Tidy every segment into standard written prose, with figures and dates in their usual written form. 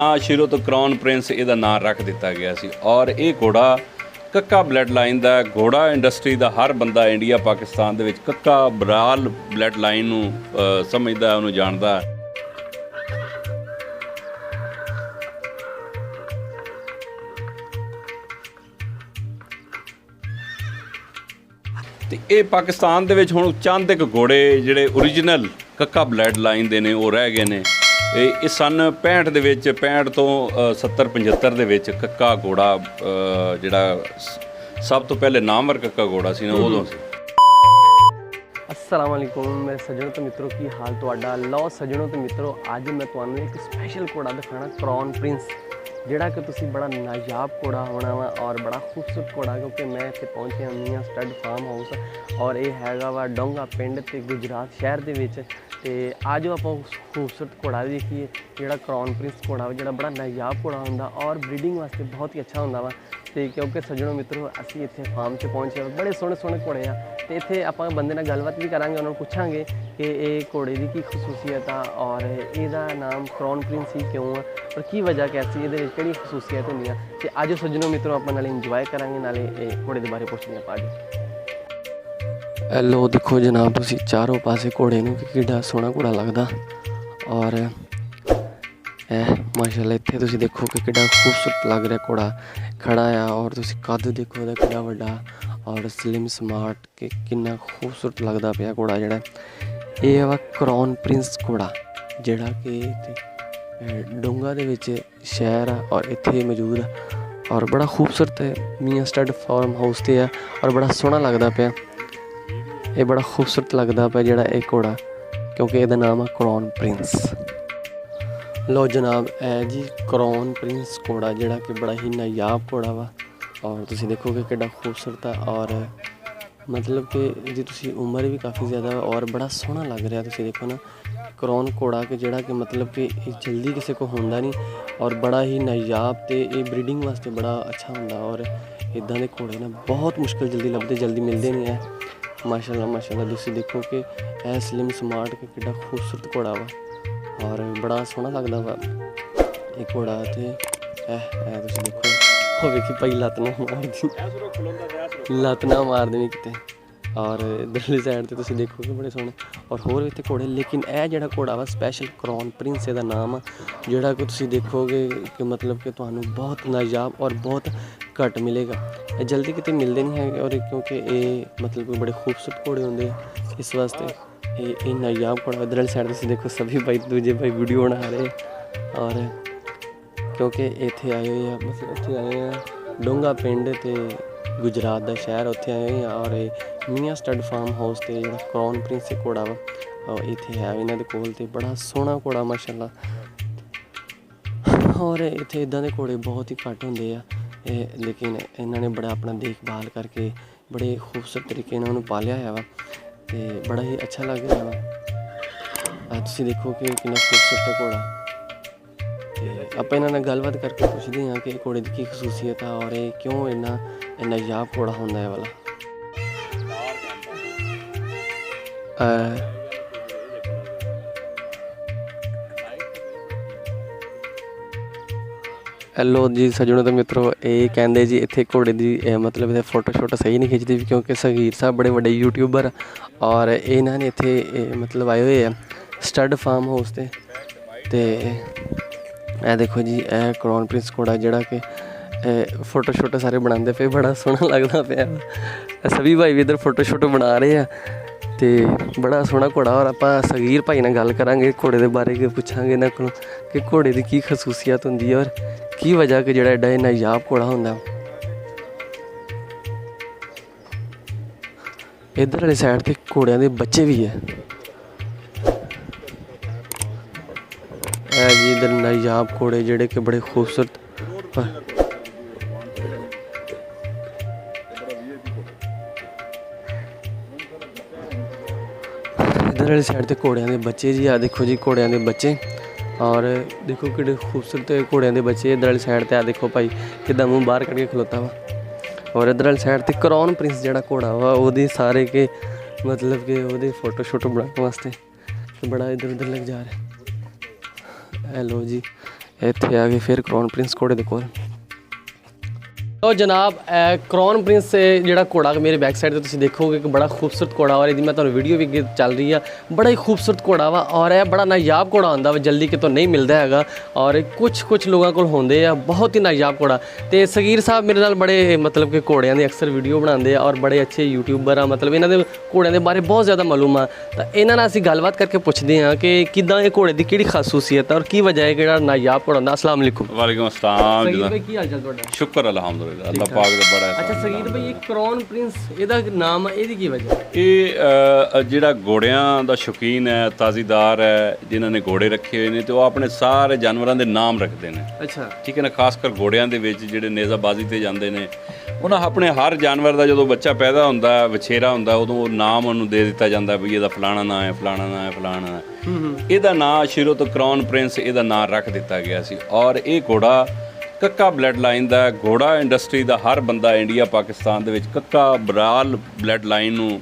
ਸ਼ੁਰੂ ਤੋਂ crown Prince ਇਹਦਾ ਨਾਂ ਰੱਖ ਦਿੱਤਾ ਗਿਆ ਸੀ। ਔਰ ਇਹ ਘੋੜਾ ਕੱਕਾ ਬਲੱਡ ਲਾਈਨ ਦਾ ਘੋੜਾ ਇੰਡਸਟਰੀ ਦਾ ਹਰ ਬੰਦਾ ਇੰਡੀਆ ਪਾਕਿਸਤਾਨ ਦੇ ਵਿੱਚ ਕੱਕਾ ਬਰਾਲ ਬਲੱਡ ਲਾਈਨ ਨੂੰ ਸਮਝਦਾ, ਉਹਨੂੰ ਜਾਣਦਾ। ਤੇ ਇਹ ਪਾਕਿਸਤਾਨ ਦੇ ਵਿੱਚ ਹੁਣ ਚੰਦ ਇੱਕ ਘੋੜੇ ਜਿਹੜੇ ਓਰੀਜਨਲ ਕੱਕਾ ਬਲੱਡ ਲਾਈਨ ਦੇ ਨੇ ਉਹ ਰਹਿ ਗਏ ਨੇ। ਇਹ ਸਨ 65 ਦੇ ਵਿੱਚ, 65 ਤੋਂ 70 75 ਦੇ ਵਿੱਚ ਕੱਕਾ ਘੋੜਾ ਜਿਹੜਾ ਸਭ ਤੋਂ ਪਹਿਲੇ ਨਾਮਵਰ ਕੱਕਾ ਘੋੜਾ ਸੀ ਨਾ, ਉਦੋਂ ਸੀ। अस्सलाम वालेकुम मेरे सज्जनों तो मित्रों की हाल तुहाडा। लो सज्जनों तो मित्रों अज मैं तुहानू एक स्पैशल घोड़ा दिखाना, क्राउन प्रिंस, जिहड़ा कि तुसीं बड़ा नायाब घोड़ा होना वा और बड़ा खूबसूरत घोड़ा, क्योंकि मैं इत्थे पहुंचे मियां स्टड फार्म हाउस और ये हैगा वा डोंगा पिंड ते गुजरात शहर दे विच। ते आज आपां खूबसूरत घोड़ा देखिए, जिहड़ा क्राउन प्रिंस घोड़ा वा, जिहड़ा बड़ा नायाब घोड़ा हुंदा और ब्रीडिंग वास्ते बहुत ही अच्छा हुंदा वा। तो क्योंकि सज्जनों मित्रों असी इत्थे फार्म से पहुंचे, बड़े सोहने सोहने घोड़े आ। तो इत्थे आपां बंदे नाल गलबात भी करांगे, उन्होंने पूछांगे कि ये घोड़े की की खसूसियत आ और इहदा नाम क्राउन प्रिंस ही क्यों आ और की वजह कैसी इहदे विच किहड़ी खसूसियत हुंदियां। ते आज सज्जनों मित्रों आपां नाल इंजॉय करांगे, नाले घोड़े दे बारे पुछदे आपां। लो देखो जनाब, तुसीं चारों पासे घोड़े नूं किड्डा सोहना घोड़ा लगदा और माशाल्लाह इत्थे तुसीं देखो कि किड्डा खूबसूरत लग रहा घोड़ा खड़ा है और तुसीं कद देखो इहदा किड्डा वड्डा और स्लिम स्मार्ट कि किन्ना खूबसूरत लगदा पिया घोड़ा। जिहड़ा ये वा क्राउन प्रिंस घोड़ा, जिहड़ा कि इत्थे डोंगा दे विच शहर आ और इत्थे मौजूद है और बड़ा खूबसूरत मियां स्टड फार्म हाउस ते है और बड़ा सोहना लगदा पिया। ये बड़ा खूबसूरत लगदा पिया जिहड़ा ये घोड़ा, क्योंकि इहदा नाम है क्राउन प्रिंस। लो जनाब है जी क्राउन प्रिंस घोड़ा, जिहड़ा कि बड़ा ही नायाब घोड़ा वा और तुसीं देखो कि किड्डा खूबसूरत है और मतलब कि जी तुसीं उम्र भी काफ़ी ज़्यादा और बड़ा सोहना लग रहा। तुसीं देखो ना क्राउन घोड़ा कि जिहड़ा कि मतलब कि जल्दी किसी को होंदा नहीं और बड़ा ही नायाब, तो ये ब्रीडिंग वास्ते बड़ा अच्छा हुंदा और इदां दे घोड़े ना बहुत मुश्किल जल्दी लभदे, जल्दी मिलते नहीं है। माशाल्लाह माशाल्लाह तुसीं देखो कि ऐ स्लिम स्मार्ट कि किड्डा खूबसूरत घोड़ा वा और बड़ा सोहना लगदा वा ये घोड़ा। ते तुसीं देखो हो वेखी भाई लत्त ना मार देनी किते और इधरली साइड ते तुसीं देखो कि बड़े सोहने और होर इत्थे घोड़े। लेकिन यह जिहड़ा घोड़ा वा स्पैशल क्राउन प्रिंस इहदा नाम आ, जिहड़ा कि तुसीं देखोगे कि मतलब कि तुहानूं बहुत नायाब और बहुत घट मिलेगा, जल्दी किते मिलते नहीं है और क्योंकि ये मतलब कि बड़े खूबसूरत घोड़े होंदे इस वास्ते ये नायाब घोड़ा। इधर वाली साइड से देखो सभी भाई दूजे भाई वीडियो बना रहे और क्योंकि इत्थे आए हुए हैं, मतलब इत्थे आए हैं डोंगा पिंड ते गुजरात दा शहर, उत्थे आए हुए हैं और मियां स्टड फार्म हाउस ते जिहड़ा क्राउन प्रिंस घोड़ा वा इत्थे है इन्हां दे कोल ते बड़ा सोहना घोड़ा माशाल्लाह। और इत्थे इदां दे घोड़े बहुत ही घट होंदे आ, लेकिन इन्हां ने बड़ा अपना देखभाल करके बड़े खूबसूरत तरीके नाल उन्हूं पालिया होया वा ते बड़ा ही अच्छा लग रहा वा। तुसीं देखो कि कितना खूबसूरत है घोड़ा। तो आप इन्हां नाल गलबात करके पुछदे हां कि घोड़े की खसूसियत है और ये क्यों इन्ना नायाब घोड़ा होंदा है वाला। हेलो जी सज्जनों तो मित्रों, ये कहते जी इत्थे घोड़े की मतलब इत्थे फोटो शोटो सही नहीं खिंचती, क्योंकि सगीर साहब बड़े बड़े यूट्यूबर और इन्होंने इत्थे मतलब आए हुए हैं स्टड फार्म हाउस ते ए देखो जी ए क्राउन प्रिंस घोड़ा, जिहड़ा कि फोटो शोटो सारे बनाते पे, बड़ा सोहना लगता पे। सभी भाई भी इधर फोटो शोटो बना रहे हैं तो बड़ा सोहना घोड़ा। और आप सगीर भाई नाल गल करांगे घोड़े के बारे के, पुछांगे इन्हां कोलों कि घोड़े की की खसूसियत हुंदी है और की वजह कि जिहड़ा एडा नायाब घोड़ा हुंदा। इधर वाली साइड ते घोड़ियां दे बच्चे भी है जी, इधर नायाब घोड़े जिहड़े कि बड़े खूबसूरत। इधर वाली साइड ते घोड़ियां दे बच्चे जी, आ देखो जी घोड़ियां दे बच्चे और देखो कि खूबसूरत घोड़ियां दे बच्चे। इधर वाली साइड ते आ देखो भाई किदा मुँह बाहर करिए खलोता वा और इधर वाली साइड ते क्राउन प्रिंस जिहड़ा घोड़ा वा ओहदे सारे के मतलब कि ओहदे फोटो शोटो बनाने वास्ते बड़ा इधर उधर लग जा रहा है। हेलो जी, ਇੱਥੇ ਆ ਗਏ ਫਿਰ ਕ੍ਰਾਊਨ ਪ੍ਰਿੰਸ ਘੋੜੇ ਦੇ ਕੋਲ। ਤੋ ਜਨਾਬ ਕ੍ਰਾਊਨ ਪ੍ਰਿੰਸ ਜਿਹੜਾ ਘੋੜਾ ਮੇਰੇ ਬੈਕ ਸਾਈਡ ਤੇ ਤੁਸੀਂ ਦੇਖੋਗੇ ਕਿ ਬੜਾ ਖੂਬਸੂਰਤ ਘੋੜਾ ਔਰ ਇਹਦੀ ਮੈਂ ਤੁਹਾਨੂੰ ਵੀਡੀਓ ਵੀ ਅੱਗੇ ਚੱਲ ਰਹੀ ਆ, ਬੜਾ ਹੀ ਖੂਬਸੂਰਤ ਘੋੜਾ ਵਾ ਔਰ ਇਹ ਬੜਾ ਨਾਯਾਬ ਘੋੜਾ ਹੁੰਦਾ ਵਾ, ਜਲਦੀ ਕਿਤੋਂ ਨਹੀਂ ਮਿਲਦਾ ਹੈਗਾ ਔਰ ਕੁਝ ਲੋਕਾਂ ਕੋਲ ਹੁੰਦੇ ਆ, ਬਹੁਤ ਹੀ ਨਾਯਾਬ ਘੋੜਾ। ਤੇ ਸਗੀਰ ਸਾਹਿਬ ਮੇਰੇ ਨਾਲ ਬੜੇ ਮਤਲਬ ਕਿ ਘੋੜਿਆਂ ਦੀ ਅਕਸਰ ਵੀਡੀਓ ਬਣਾਉਂਦੇ ਆ ਔਰ ਬੜੇ ਅੱਛੇ ਯੂਟਿਊਬਰ ਆ, ਮਤਲਬ ਇਹਨਾਂ ਦੇ ਘੋੜਿਆਂ ਦੇ ਬਾਰੇ ਬਹੁਤ ਜ਼ਿਆਦਾ ਮਾਲੂਮ ਆ। ਤਾਂ ਇਹਨਾਂ ਨਾਲ ਅਸੀਂ ਗੱਲਬਾਤ ਕਰਕੇ ਪੁੱਛਦੇ ਹਾਂ ਕਿ ਕਿੱਦਾਂ ਇਹ ਘੋੜੇ ਦੀ ਕਿਹੜੀ ਖਾਸੂਸੀਅਤ ਹੈ ਔਰ ਕੀ ਵਜ੍ਹਾ ਹੈ ਕਿਹੜਾ ਨਾਯਾਬ ਘੋੜਾ ਹੁੰਦਾ। ਅਸਲਾਮ ਵਾਲੇਕੁਮ। ਵਾਲੇਕੁਮ ਅਸਲਾਮ। ਸਗੀਰ ਭਾਈ ਕੀ ਹਾਲ ਚਾਲ ਤੁਹਾਡਾ? ਸ਼ੁਕਰ ਅਲਹਮਦੁਲਿਲਾ, ਅੱਲਾਹ ਪਾਕ ਦਾ ਬੜਾ ਅੱਛਾ ਸਗੀਰ ਭਾਈ, ਇਹ ਕ੍ਰਾਊਨ ਪ੍ਰਿੰਸ ਇਹਦਾ ਨਾਮ, ਇਹਦੀ ਕੀ ਵਜ੍ਹਾ? ਇਹ ਜਿਹੜਾ ਘੋੜਿਆਂ ਦਾ ਸ਼ੌਕੀਨ ਹੈ, ਤਾਜ਼ੀਦਾਰ ਹੈ, ਜਿਨ੍ਹਾਂ ਨੇ ਘੋੜੇ ਰੱਖੇ ਹੋਏ ਨੇ ਤੇ ਉਹ ਆਪਣੇ ਸਾਰੇ ਜਾਨਵਰਾਂ ਦੇ ਨਾਮ ਰੱਖਦੇ ਨੇ। ਅੱਛਾ ਠੀਕ ਹੈ ਨਾ। ਖਾਸ ਕਰ ਘੋੜਿਆਂ ਦੇ ਵਿੱਚ ਜਿਹੜੇ ਨੇਜ਼ਾਬਾਜ਼ੀ ਤੇ ਜਾਂਦੇ ਨੇ, ਉਹਨਾਂ ਆਪਣੇ ਹਰ ਜਾਨਵਰ ਦਾ ਜਦੋਂ ਬੱਚਾ ਪੈਦਾ ਹੁੰਦਾ, ਵਛੇਰਾ ਹੁੰਦਾ, ਉਦੋਂ ਉਹ ਨਾਮ ਉਹਨੂੰ ਦੇ ਦਿੱਤਾ ਜਾਂਦਾ ਵੀ ਇਹਦਾ ਫਲਾਣਾ ਨਾਂ ਹੈ, ਫਲਾਣਾ ਨਾਂ ਹੈ, ਫਲਾਣਾ ਹੈ। ਇਹਦਾ ਨਾਂ ਸ਼ੁਰੂ ਤੋਂ ਕ੍ਰਾਊਨ ਪ੍ਰਿੰਸ ਇਹਦਾ ਨਾਂ ਰੱਖ ਦਿੱਤਾ ਗਿਆ ਸੀ। ਔਰ ਇਹ ਘੋੜਾ ਕੱਕਾ ਬਲੱਡ ਲਾਈਨ ਦਾ ਘੋੜਾ, ਇੰਡਸਟਰੀ ਦਾ ਹਰ ਬੰਦਾ ਇੰਡੀਆ ਪਾਕਿਸਤਾਨ ਦੇ ਵਿੱਚ ਕੱਕਾ ਬਰਾਲ ਬਲੱਡ ਲਾਈਨ ਨੂੰ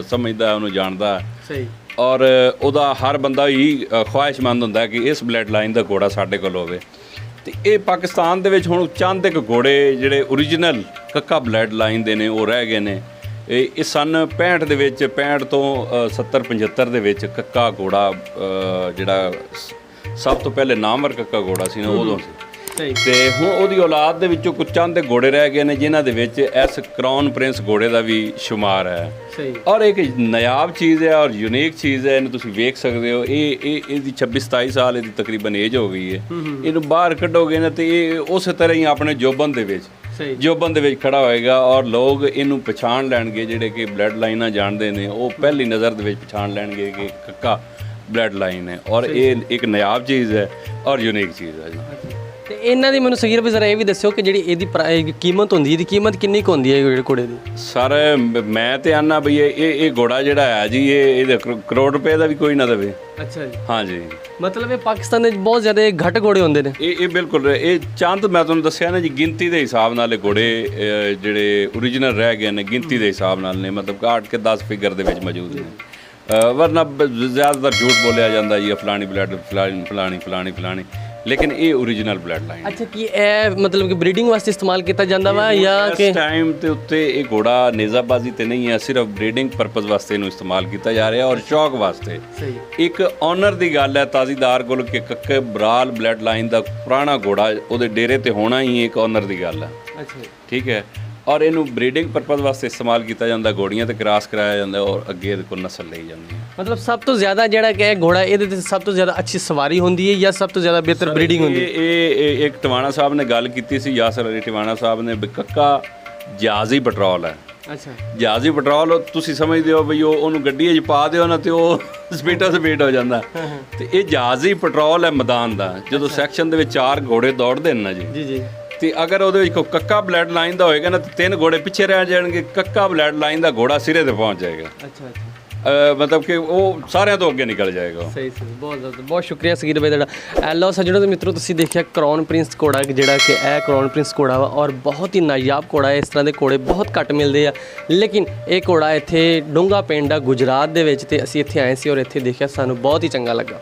ਸਮਝਦਾ, ਉਹਨੂੰ ਜਾਣਦਾ। ਸਹੀ। ਔਰ ਉਹਦਾ ਹਰ ਬੰਦਾ ਹੀ ਖੁਆਇਸ਼ਮੰਦ ਹੁੰਦਾ ਕਿ ਇਸ ਬਲੱਡ ਲਾਈਨ ਦਾ ਘੋੜਾ ਸਾਡੇ ਕੋਲ ਹੋਵੇ। ਤੇ ਇਹ ਪਾਕਿਸਤਾਨ ਦੇ ਵਿੱਚ ਹੁਣ ਚੰਦ ਇੱਕ ਘੋੜੇ ਜਿਹੜੇ ਓਰੀਜਨਲ ਕੱਕਾ ਬਲੱਡ ਲਾਈਨ ਦੇ ਨੇ ਉਹ ਰਹਿ ਗਏ ਨੇ। ਇਹ ਸਨ 65 ਦੇ ਵਿੱਚ, 65 ਤੋਂ 70 75 ਦੇ ਵਿੱਚ ਕੱਕਾ ਘੋੜਾ ਜਿਹੜਾ ਸਭ ਤੋਂ ਪਹਿਲੇ ਨਾਮਵਰ ਕੱਕਾ ਘੋੜਾ ਸੀ ਨਾ, ਉਦੋਂ ਸੀ। ਤੇ ਹੁਣ ਉਹਦੀ ਔਲਾਦ ਦੇ ਵਿੱਚੋਂ ਕੁਝ ਚੰਦ ਗੋੜੇ ਰਹਿ ਗਏ ਨੇ ਜਿਨ੍ਹਾਂ ਦੇ ਵਿੱਚ ਇਸ ਕ੍ਰਾਊਨ ਪ੍ਰਿੰਸ ਘੋੜੇ ਦਾ ਵੀ ਸ਼ੁਮਾਰ ਹੈ। ਸਹੀ। ਔਰ ਇੱਕ ਨਾਯਾਬ ਚੀਜ਼ ਹੈ ਔਰ ਯੂਨੀਕ ਚੀਜ਼ ਹੈ, ਇਹਨੂੰ ਤੁਸੀਂ ਵੇਖ ਸਕਦੇ ਹੋ। ਇਹਦੀ 26-27 ਸਾਲ ਇਹਦੀ ਤਕਰੀਬਨ ਏਜ ਹੋ ਗਈ ਹੈ। ਇਹਨੂੰ ਬਾਹਰ ਕੱਢੋਗੇ ਨਾ ਤੇ ਇਹ ਉਸੇ ਤਰ੍ਹਾਂ ਹੀ ਆਪਣੇ ਜੋਬਨ ਦੇ ਵਿੱਚ ਖੜਾ ਹੋਏਗਾ ਔਰ ਲੋਕ ਇਹਨੂੰ ਪਛਾਣ ਲੈਣਗੇ, ਜਿਹੜੇ ਕਿ ਬਲੱਡ ਲਾਈਨਾਂ ਜਾਣਦੇ ਨੇ ਉਹ ਪਹਿਲੀ ਨਜ਼ਰ ਦੇ ਵਿੱਚ ਪਛਾਣ ਲੈਣਗੇ ਕਿ ਕੱਕਾ ਬਲੱਡ ਲਾਈਨ ਹੈ। ਔਰ ਇਹ ਇੱਕ ਨਾਯਾਬ ਚੀਜ਼ ਹੈ ਔਰ ਯੂਨੀਕ ਚੀਜ਼ ਹੈ ਜੀ। ਤੇ ਇਹਨਾਂ ਦੀ ਮੈਨੂੰ ਸਗੀਰ ਵੀ ਜ਼ਰਾ ਇਹ ਵੀ ਦੱਸਿਓ ਕਿ ਜਿਹੜੀ ਇਹਦੀ ਕੀਮਤ ਹੁੰਦੀ, ਇਹਦੀ ਕੀਮਤ ਕਿੰਨੀ ਕੁ ਹੁੰਦੀ ਹੈ ਜਿਹੜੇ ਘੋੜੇ ਦੀ? ਸਰ ਮੈਂ ਤੇ ਆਨਾ ਬਈ ਇਹ ਘੋੜਾ ਜਿਹੜਾ ਹੈ ਜੀ, ਇਹਦੇ ਕਰੋੜ ਰੁਪਏ ਦਾ ਵੀ ਕੋਈ ਨਾ ਦੇਵੇ। ਅੱਛਾ ਜੀ। ਹਾਂ ਜੀ। ਮਤਲਬ ਇਹ ਪਾਕਿਸਤਾਨ ਦੇ ਬਹੁਤ ਜ਼ਿਆਦਾ ਘੱਟ ਘੋੜੇ ਹੁੰਦੇ ਨੇ। ਇਹ ਬਿਲਕੁਲ, ਇਹ ਚੰਦ ਮੈਂ ਤੁਹਾਨੂੰ ਦੱਸਿਆ ਨਾ ਜੀ, ਗਿਣਤੀ ਦੇ ਹਿਸਾਬ ਨਾਲ ਇਹ ਘੋੜੇ ਜਿਹੜੇ ਓਰੀਜਨਲ ਰਹਿ ਗਏ ਨੇ ਗਿਣਤੀ ਦੇ ਹਿਸਾਬ ਨਾਲ ਨੇ, ਮਤਲਬ 8 ਕੇ 10 ਫਿਗਰ ਦੇ ਵਿੱਚ ਮੌਜੂਦ ਨੇ। ਵਰਨਾ ਜ਼ਿਆਦਾਤਰ ਝੂਠ ਬੋਲਿਆ ਜਾਂਦਾ ਜੀ, ਫਲਾਣੀ ਬਲੱਡ ਫਲਾਣੀ, ਲੇਕਿਨ ਇਹ ਓਰੀਜਨਲ ਬਲੱਡ ਲਾਈਨ। ਅੱਛਾ, ਕੀ ਇਹ ਮਤਲਬ ਕਿ ਬਰੀਡਿੰਗ ਵਾਸਤੇ ਇਸਤੇਮਾਲ ਕੀਤਾ ਜਾਂਦਾ ਵਾ ਜਾਂ ਕਿ ਇਸ ਟਾਈਮ ਤੇ ਉੱਤੇ ਇਹ ਘੋੜਾ ਨੇਜ਼ਾਬਾਜ਼ੀ ਤੇ ਨਹੀਂ ਹੈ, ਸਿਰਫ ਬਰੀਡਿੰਗ ਪਰਪਸ ਵਾਸਤੇ ਇਹਨੂੰ ਇਸਤੇਮਾਲ ਕੀਤਾ ਜਾ ਰਿਹਾ ਔਰ ਸ਼ੌਕ ਵਾਸਤੇ। ਸਹੀ। ਇੱਕ ਆਨਰ ਦੀ ਗੱਲ ਹੈ ਤਾਜ਼ੀਦਾਰ ਕੋਲ ਕਿ ਕੱਕੇ ਬਰਾਲ ਬਲੱਡ ਲਾਈਨ ਦਾ ਪੁਰਾਣਾ ਘੋੜਾ ਉਹਦੇ ਡੇਰੇ ਤੇ ਹੋਣਾ ਹੀ ਇੱਕ ਆਨਰ ਦੀ ਗੱਲ ਹੈ। ਅੱਛਾ, ਠੀਕ ਹੈ। ਔਰ ਇਹਨੂੰ ਬਰੀਡਿੰਗ ਪਰਪਸ ਵਾਸਤੇ ਇਸਤੇਮਾਲ ਕੀਤਾ ਜਾਂਦਾ, ਘੋੜੀਆਂ ਤੇ ਕ੍ਰਾਸ ਕਰਾਇਆ ਜਾਂਦਾ ਔਰ ਅੱਗੇ ਇਹਦੇ ਕੋਲ ਨਸਲ ਲਈ ਜਾਂਦੀ ਹੈ। ਮਤਲਬ ਸਭ ਤੋਂ ਜ਼ਿਆਦਾ ਜਿਹੜਾ ਕਿ ਘੋੜਾ ਇਹਦੇ ਤੇ ਸਭ ਤੋਂ ਜ਼ਿਆਦਾ ਅੱਛੀ ਸਵਾਰੀ ਹੁੰਦੀ ਹੈ ਜਾਂ ਸਭ ਤੋਂ ਜ਼ਿਆਦਾ ਬਿਹਤਰ ਬਰੀਡਿੰਗ ਹੁੰਦੀ ਹੈ? ਇਹ ਇੱਕ ਟਿਵਾਣਾ ਸਾਹਿਬ ਨੇ ਗੱਲ ਕੀਤੀ ਸੀ, ਯਾਸਰ ਅਲੀ ਟਿਵਾਣਾ ਸਾਹਿਬ ਨੇ, ਵੀ ਕੱਕਾ ਜਹਾਜ਼ੀ ਪੈਟਰੋਲ ਹੈ। ਅੱਛਾ। ਜਹਾਜ਼ੀ ਪੈਟਰੋਲ ਤੁਸੀਂ ਸਮਝਦੇ ਹੋ ਵੀ ਉਹਨੂੰ ਗੱਡੀ 'ਚ ਪਾ ਦਿਓ ਨਾ ਤੇ ਉਹ ਸਪੀਡ ਹੋ ਜਾਂਦਾ। ਤੇ ਇਹ ਜਹਾਜ਼ੀ ਪੈਟਰੋਲ ਹੈ ਮੈਦਾਨ ਦਾ। ਜਦੋਂ ਸੈਕਸ਼ਨ ਦੇ ਵਿੱਚ 4 ਘੋੜੇ ਦੌੜਦੇ ਨੇ ਨਾ ਜੀ ਜੀ, ਤੇ ਅਗਰ ਉਹਦੇ ਵਿੱਚ ਕੋਈ ਕੱਕਾ ਬਲੱਡ ਲਾਈਨ ਦਾ ਹੋਏਗਾ ਨਾ ਤੇ 3 ਘੋੜੇ ਪਿੱਛੇ ਰਹਿ ਜਾਣਗੇ, ਕੱਕਾ ਬਲੱਡ ਲਾਈਨ ਦਾ ਘੋੜਾ ਸਿਰੇ ਤੇ ਪਹੁੰਚ ਜਾਏਗਾ। ਅੱਛਾ। ਮਤਲਬ ਕਿ ਉਹ ਸਾਰਿਆਂ ਤੋਂ ਅੱਗੇ ਨਿਕਲ ਜਾਏਗਾ। ਸਹੀ। ਬਹੁਤ ਸ਼ੁਕਰੀਆ ਸਗੀਰ ਭਾਈ ਤੁਹਾਡਾ। ਲਓ ਸੱਜਣੋ ਤੇ ਮਿੱਤਰੋ, ਤੁਸੀਂ ਦੇਖਿਆ ਕ੍ਰਾਊਨ ਪ੍ਰਿੰਸ ਘੋੜਾ, ਜਿਹੜਾ ਕਿ ਇਹ ਕ੍ਰਾਊਨ ਪ੍ਰਿੰਸ ਘੋੜਾ ਵਾ ਔਰ ਬਹੁਤ ਹੀ ਨਾਯਾਬ ਘੋੜਾ ਹੈ। ਇਸ ਤਰ੍ਹਾਂ ਦੇ ਘੋੜੇ ਬਹੁਤ ਘੱਟ ਮਿਲਦੇ ਆ, ਲੇਕਿਨ ਇਹ ਘੋੜਾ ਇੱਥੇ ਡੂੰਗਾ ਪਿੰਡ ਆ ਗੁਜਰਾਤ ਦੇ ਵਿੱਚ, ਤੇ ਅਸੀਂ ਇੱਥੇ ਆਏ ਸੀ ਔਰ ਇੱਥੇ ਦੇਖਿਆ, ਸਾਨੂੰ ਬਹੁਤ ਹੀ ਚੰਗਾ ਲੱਗਾ।